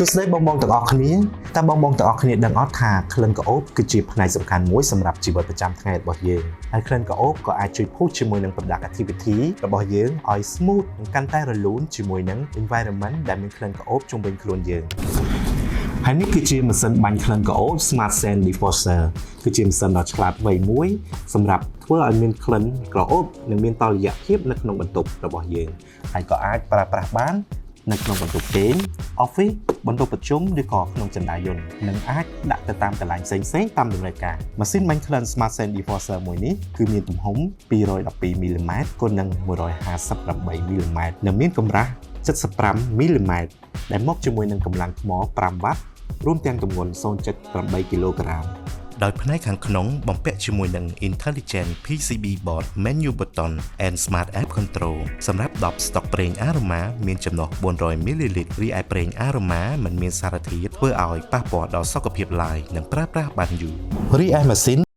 សួស្តីបងប្អូនទាំងអស់គ្នាតើបងប្អូនទាំងអស់គ្នាដឹងអត់ថាក្លិនក្រអូបគឺជាផ្នែកសំខាន់មួយសម្រាប់ជីវិតប្រចាំថ្ងៃរបស់យើងហើយក្លិនក្រអូបក៏អាចជួយភូតជាមួយនឹង product activity របស់យើងឲ្យ smooth និងកាន់តែរលូនជាមួយនឹង environment ដែលមានក្លិនក្រអូបជុំវិញខ្លួនយើងហើយនេះគឺជាម៉ាស៊ីនបាញ់ក្លិនក្រអូប Smart Scent Diffuser គឺជាម៉ាស៊ីនដ៏ឆ្លាតវៃមួយសម្រាប់ធ្វើឲ្យមានក្លិនក្រអូបនិងមានតុល្យភាពនៅក្នុងបន្ទប់របស់យើងហើយក៏អាចប្រើប្រាស់បាននៅក្នុងបន្ទប់គេង office បន្ទប់ប្រជុំឬក៏ក្នុងចន្ទាយន្តនិងអាចដាក់ទៅតាមកន្លែងផ្សេងៗតាមតម្រូវការម៉ាស៊ីនបាញ់ក្លិន Smart Scent Diffuser មួយនេះគឺមានទំហំ212មីលីម៉ែត្រគុណនឹង158មីលីម៉ែត្រនិងមានកម្រាស់75មីលីម៉ែត្រដែលមកជាមួយនឹងកម្លាំងថ្ម5វ៉ាត់រួមទាំងទម្ងន់ 0.8 គីឡូក្រាមដោយផ្នែកខាងក្នុងបំពាក់ជាមួយនឹង Intelligent PCB Board Menu Button and Smart App Control សម្រាប់10ស្តុកប្រេងអារ៉ូម៉ាមានចំណុះ400មីលីលីត្ររីឯប្រេងអារ៉ូម៉ាមិនមានសារធាតុធ្វើឲ្យប៉ះពាល់ដល់សុខភាពឡើយនិងប្រើប្រាស់បានយូររីឯម៉ាស៊ីន